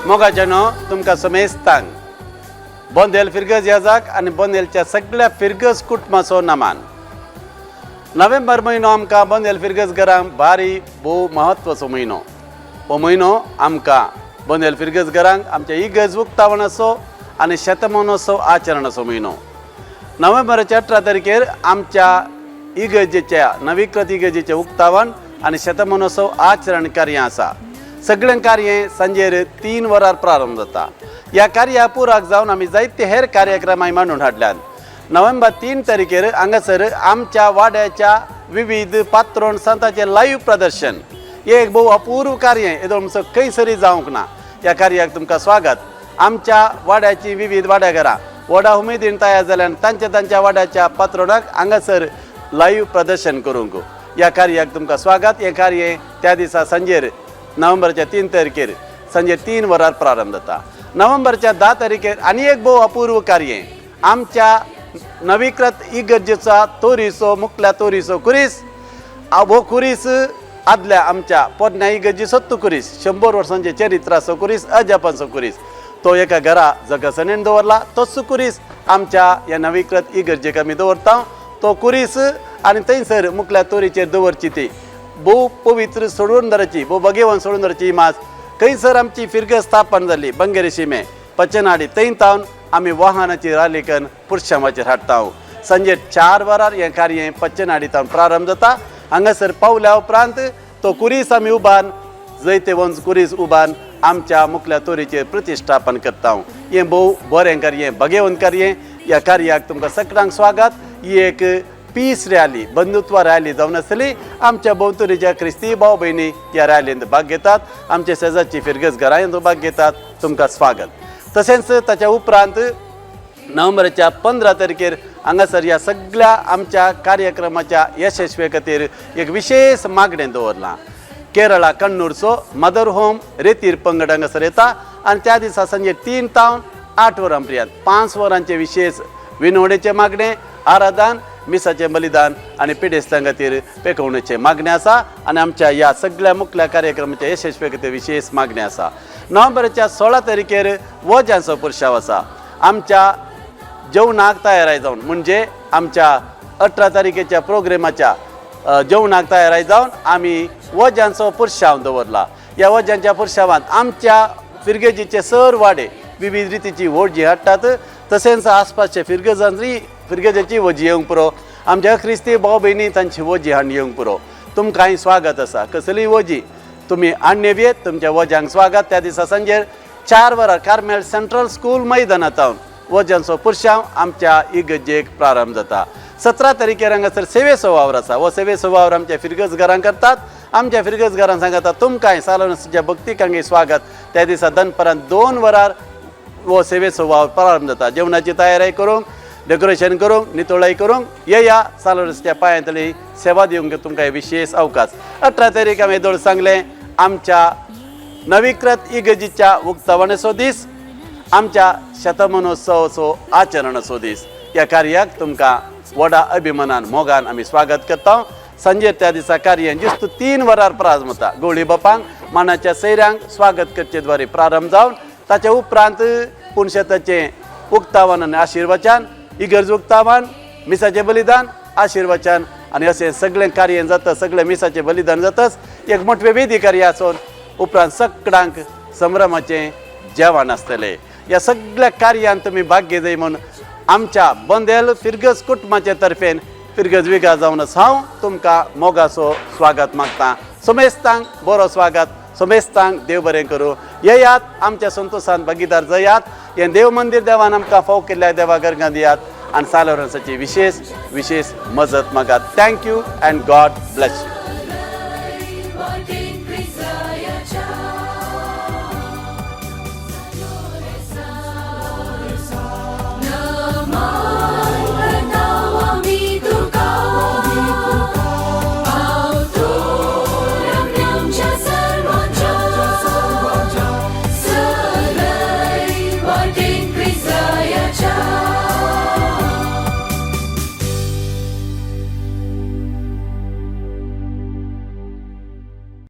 मोगाच्यानो तुमकां समेस्तांक बोंदेल फिरगज याजाक आनी बोंदेलच्या सगळ्या फिरगज कुटुंबाचो नमान. नोव्हेंबर म्हयनो आमकां बोंदेल फिरगज घरांक भारी भोव म्हत्वाचो म्हयनो. हो म्हयनो आमकां बोंदेल फिरगज घरांक आमच्या इगर्ज उक्तावणाचो आनी शतमानोत्सव आचरणाचो म्हयनो. नोव्हेंबराच्या 18 तारखेर आमच्या इगर्जेच्या नवीकृत इगर्जेचें उक्तावण आनी शतमानोत्सव आचरण कार्य आसा. सगळें कार्य सांजेर 3 वरांर प्रारंभ जाता. ह्या कार्या पुराक जावन आमी जायते हेर कार्यक्रमांय मांडून हाडल्यात. नोव्हेंबर 3 तारखेर हांगासर आमच्या वाड्याच्या विविध पात्रोण संतांचें लाईव्ह प्रदर्शन हे एक भोव अपूर्व कार्य हेदोळचो खंयसरी जावंक ना. ह्या कार्याक तुमकां स्वागत. आमच्या वाड्याची विविध वाड्याघरां व्हडा उमेदीन तयार जाल्यान तांच्या वाड्याच्या पात्रोणाक हांगासर लाईव्ह प्रदर्शन करूंक ह्या कार्याक तुमकां स्वागत. हें कार्य त्या दिसा सांजेर नोव्हेंबरच्या 3 तारखेर सांजे 3 वरांर प्रारंभ जाता. नोव्हेंबरच्या 10 तारखेर आनी एक भोव अपूर्व कार्य आमच्या नवीकृत इगर्जेचा तोरीचो मुखल्या तोरीचो कुरीस. हो कुरीस आदल्या आमच्या पोरण्या इगर्जी सत्तू कुरीस 100 वर्सांचे चरित्राचो कुरीस अजापाचो कुरीस तो एका घरा जगसणेन दवरला. तोच कुरीस आमच्या ह्या नवीकृत इगर्जेक आमी दवरता. तो कुरीस आनी थंयसर मुखल्या तोरीचेर दवरची ती भोव पवित्र सोडून धरची भोव बगेवन सोडून धरची इमाज. खंयसर आमची फिरगज स्थापन जाली बंगेरी शिमे पचनाडी थंय तावन आमी वाहनाची राली करून पुरशामाचेर हाडटा. सांजे 4 वरार हें कार्य पचनाडी तावन प्रारंभ जाता. हांगासर पावल्या उपरांत तो कुरीस आमी उबान जैते वंच कुरीस उबान आमच्या मुखल्या तोरीचेर प्रतिश्ठापन करता. हें भोव बरें कार्य बगेवन कार्य. ह्या कार्याक तुमकां सगळ्यांक स्वागत. ही एक पीस रॅली बंधुत्व रॅली जावन आसली. आमच्या भोंवतणीच्या क्रिस्ती भाव भयणी ह्या रॅलींत भाग घेतात. आमचे शेजारची फिरगज घरांत भाग घेतात. तुमकां स्वागत. तशेंच ताच्या उपरांत नोव्हेंबराच्या 15 तारखेर हांगासर ह्या सगळ्या आमच्या कार्यक्रमाच्या यशस्वे खातीर एक विशेष मागणें दवरलां. केरळा कण्णूरचो मदर होम रेतीर पंगड हांगासर येता आनी त्या दिसा सांजे 3 तावन 8 वरां पर्यंत 5 वरांचे विशेष विनोडेचे मागणें आराधन मिसाचें बलिदान आनी पिडेस्तां खातीर पेखवणेचें मागणें आसा. आनी आमच्या ह्या सगळ्या मुखल्या कार्यक्रमाच्या यशस्वे खातीर विशेष मागणें आसा. नोव्हेंबराच्या 16 तारखेर वज्यांचो पुरशाव आसा. आमच्या जेवणाक तयाराय जावन म्हणजे आमच्या 18 तारखेच्या प्रोग्रेमाच्या जेवणाक तयाराय जावन आमी वज्यांचो पुरशाव दवरला. ह्या वज्यांच्या पुरशावांत आमच्या फिरगेजीचे सर वाडे विविध रितीची वोजी हाडटात. तशेंच आसपासचे फिरगेजेची वजी येवंक पुरो. आमच्या क्रिस्ती भाव भयणी तांची वजी हाडून येवंक पुरो. तुमकांय स्वागत आसा. कसलीय वजी तुमी हाडून येवयेत. तुमच्या वज्यांक स्वागत. त्या दिसा सांजेर 4 वरां कार्मेल सेंट्रल स्कूल मैदानांत वज्यांचो पुरशाव आमच्या इगर्जेक प्रारंभ जाता. 17 तारखेर हांगासर सेवेचो वावर आसा. हो सेवेचो वावर आमच्या फिरगज घरांक करतात. आमच्या फिरगज घरांत सांगता तुमकांय सालोनच्या भक्तिकांगे स्वागत. त्या दिसा दनपरांत 2 वरार हो सेवेचो वावर प्रारंभ जाता. जेवणाची तयारी करूंक डेकोरेशन करूंक नितोळाई करूंक येया सालोनच्या पांयांतली सेवा दिवंक तुमकां विशेष अवकाश. 18 तारीख हांवें येदोळ सांगलें आमच्या नवीकृत इगर्जीच्या उक्तावणाचो दीस आमच्या शतमानोत्सवाचो आचरणाचो दीस. ह्या कार्याक तुमकां व्हडा अभिमानान मोगान आमी स्वागत करता. सांजे त्या दिसा कार्य ज्युस्त 3 वरार प्रारंभ जाता. गवळी बापांक मानाच्या सैऱ्यांक स्वागत करचे द्वारे प्रारंभ जावन ताच्या उपरांत पुणशेताचें उक्तावण आनी आशिर्वचन इगर्ज उक्तावण मिसाचें बलिदान आशिर्वचन आनी अशें सगळें कार्य जाता. सगळें मिसाचें बलिदान जाताच एक मोठे वेदी कार्य आसून उपरांत सगळ्यांक संभ्रमाचें जेवण आसतलें. ह्या सगळ्या कार्यांत तुमी भाग घेतय म्हूण आमच्या बोंदेल फिरगज कुटुंबाचे तर्फेन फिरगज विगा जावनच हांव तुमकां मोगाचो स्वागत मागतां. समेस्तांक बरो स्वागत. समेस्तांक देव बरें करूं. येयात आमच्या संतोशांत भागीदार जायात. हें देव मंदिर देवान आमकां फाव केल्ल्या देवा गर्गां दियात आनी सालोरसाची विशेष मजत मागात. Thank you and God bless you.